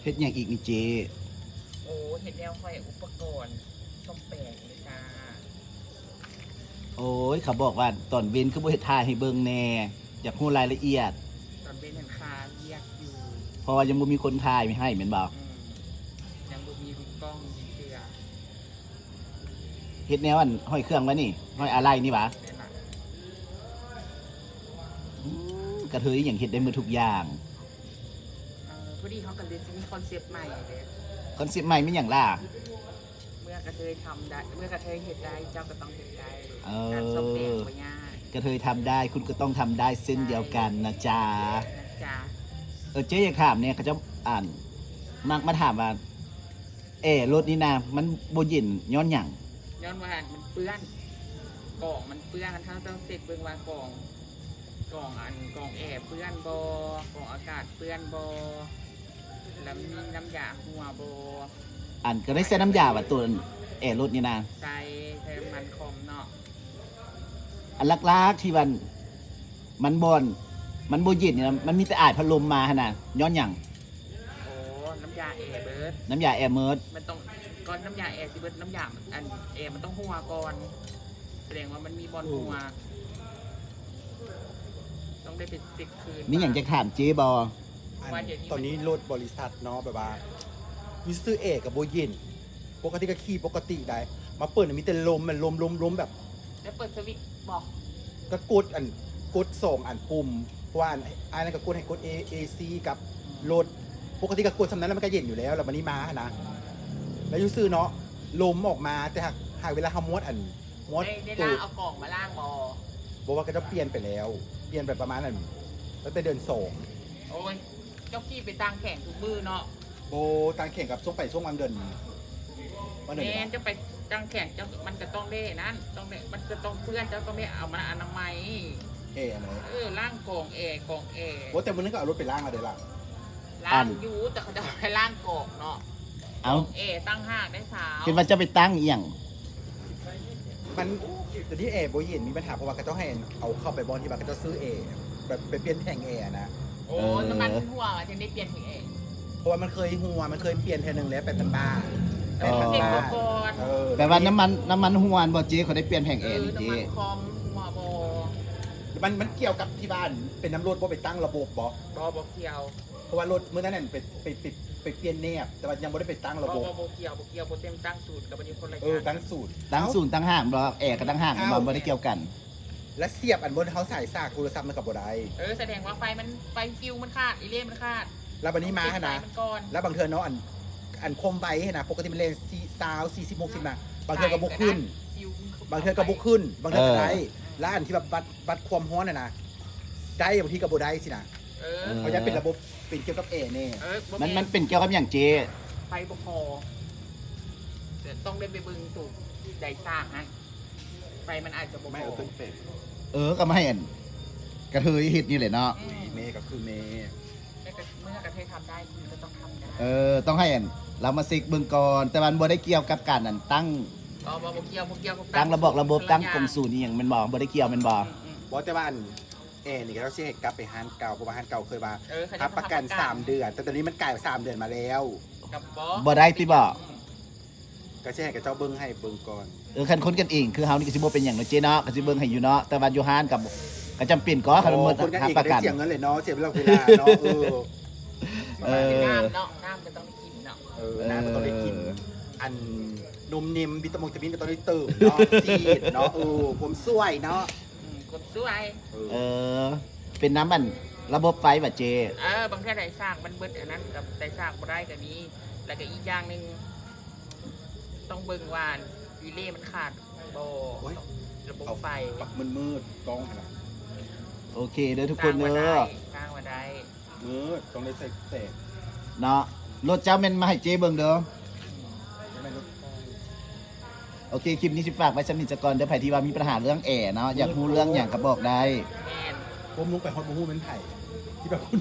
เฮ็ดอย่างอีกนี่เจโอ้เห็นแนวห้อยอุปกรณ์ส้มแปลงเลยจ้าโอ้ยเขาบอกว่าตอนเว้นคือบ่เฮ็ดท่าให้เบิ่งแน่อยากรู้รายละเอียดตอนเป็นหันคาเรียกอยู่เพราะว่ายังบ่มีคนถ่ายไม่ให้แม่นบ่ยังบ่มีลูกกล้องมีเครือ เฮ็ดแนวอันห้อยเครื่องไว้นี่ห้อยอะไรนี่หว่ากระเทยอย่างเฮ็ดได้หมดทุกอย่างพอดีเขาก็เลยมีคอนเซปต์ใหม่เลยคอนเซปต์ใหม่มีหยังล่ะเมื่อกระเทยทำได้เมื่อกระเทยเฮ็ดได้เจ้าก็ต้องเฮ็ดได้การส้มแปลงบ่ยากกระเทยทำได้คุณก็ต้องทำได้เส้นเดียวกันนะจ๊ะเจ๊อยากถามเนี่ยเขาจะอ่านมักมาถามว่ารถนี่นะมันโบยินย้อนหยังย้อนว่ามันเปื้อนกล่องมันเปื้อนกันทั้งต้องเสร็จเบิ่งว่ากล่องแอร์เปื้อนบ่กล่องอากาศเปื้อนบ่แล้วมีน้ำยาหัวบ่ก็ได้ใส่น้ำยาว่าตัวรถนี่นะใส่น้ำมันคอมเนาะอันลักๆที่มันโบยินเนี่ยมันมีแต่อายพัดลมมาขนาดย้อนหยังโอ้น้ำยาแอร์เบิร์ดน้ำยาแอร์เมิร์ดมันต้องก่อนน้ำยาแอร์สิเบิร์ดน้ำยาแอร์มันต้องหัวก่อนแสดงว่ามันมีบอลหัวต้องได้เป็น10 คืนนี่อย่างจะถามเจ๊บอตอนนี้รถบริษัทเนาะแบบว่ามิสเตอร์เอกับโบยินปกติก็ขี่ปกติได้มาเปิดมีแต่ลมมันลมแบบแล้วเปิดสวิตช์บอกก็กดส่งปุ่มว่าอันนั้นก็กดให้กด AC กับรถปกติก็กดสำนั้นแล้วมันก็เย็นอยู่แล้ววันนี้มานะแล้วยูซื้อเนาะลมออกมาแต่หากเวลาเขาม้วนได้ล่างเอากล่องมาล่างบอกว่าก็จะเปลี่ยนไปแล้วเปลี่ยนไปประมาณนั้นแล้วแต่เดินส่งโอ้ยเจ้าขี้ไปตั้งแข่งทุกมือเนาะโบตั้งแข่งกับช่วงไปช่วงวันเดินจะไปตั้งแข่งมันจะต้องได้นั่นต้องได้มันจะต้องเพื่อนเจ้าต้องได้เอามาอนามัยอะไรล่างกล่องโอ้แต่วันนี้ก็เอารถไปล่างอะไรล่ะล่างยูแต่เขาจะให้ล่างกล่องเนาะเอาตั้งห้างได้สาวเป็นว่าจะไปตั้งเอียงมันแต่ที่โบยินมีปัญหาเพราะว่าเขาต้องให้เอาเข้าไปบอลที่บ้านเขาจะซื้อแบบไปเปลี่ยนแทงนะโอ้น้ำมันหัวจะได้เปลี่ยนถึงเพราะว่ามันเคยเปลี่ยนแทนหนึ่งแล้ว8,000 บาทแแปลว่าน้ำมันหัวบอเจ๊เขาได้เปลี่ยนแผงนี่เจ๊น้ำมันคอมหัวมันเกี่ยวกับที่บ้านเป็นน้ำรถไปตั้งระบบบ่เกี่ยวเพราะว่ารถเมื่อนั้นไปเปลี่ยนแนบแต่ว่ายังไม่ได้ไปตั้งระบบบ่เกี่ยวเต็มตั้งสูตรกับวันนี้คนละตั้งสูตรตั้งห้างบ่ก็ตั้งห้างมันไม่ได้เกี่ยวกันและเสียบบนเขาใส่ซากโทรศัพท์มันกับบ่ได้แสดงว่าไฟฟิวมันขาดเล่มันขาดแล้ววันนี้มานะแล้วบางเทอเนาะคมไว้นะปกติมันเลน40-60นะบางเทอก็บุกขึ้นบางเทอก็บุกขึ้นบางเทอก็ได้แล้วที่แบบบัดความร้อนนะได้บางทีก็บ่ได้สินะเพราะฉะนั้นเป็นระบบเป็นเกี่ยวกับเนี่ยมันเป็นเกี่ยวกับอย่างเจไฟบ่พอต้องได้ไปบึงถูกใจซากนะไฟมันอาจจะบ่พอไม่เอาขึ้นเป็ดก็ไม่เห็นกระเทยฮิตนี่เลยเนาะเมย์ก็คือเมย์เมื่อกระเทยทำได้คุณก็ต้องทำได้ต้องให้เรามาซิกเบิ่งก่อนแต่มันบ่ได้เกี่ยวกับการนั่นตั้งบ่เกี่ยวตั้งระบบตั้งกลมสูตรนี่อย่างมันบ่ได้เกี่ยวมันบ่แต่ว่านี่ก็ต้องเช็คกลับไปฮันเก่าเพราะว่าฮันเก่าเคยมาทับประกัน3 เดือนแต่ตอนนี้มันกลาย3 เดือนมาแล้วบ่ได้ติบ่ก็เช็คกับเจ้าเบิ้งให้เบิ้งก่อนคันคนกันเองคือเฮานี่ก็สิบ่เป็นหยังเนาะเจ๊เนาะก็สิเบิ่งให้อยู่เนาะแต่ว่าอยู่ฮันกับก็จำเป็นก็คันมันทับประกันเสียเงินเลยเนาะเสียเวลาเนาะน้ำก็ต้องได้กินเนาะน้ำก็ต้องได้กินนมนิ่มวิตามินก็ต้องได้เติมเนาะซีดเนาะผมสวยเนาะผมสวยเป็นน้ำมันระบบไฟแบบเจบางทีได้สร้างมันเบิดอันนั้นกับได้สร้างบ่ได้ก็มีแล้วก็อีกอย่างนึงต้องเบิ่งว่ารีเลย์มันขาดบ่ระบบไฟปักมืดกล้องขนาดโอเคเด้อทุกคนเด้อสร้างมาได้มืดต้องได้ใส่แสงเนาะรถเจ้าแม่นมาให้เจเบิ่งเด้อโอเคคลิปนี้สิฝากไว้สำหรับก่อนเดี๋ยวไผที่ว่ามีปัญหาเรื่องแอร์เนาะอยากรู้เรื่องอย่างก็บอกได้ผมลงไปฮอตบูฮูเป็นไผ่ที่แบบคุณ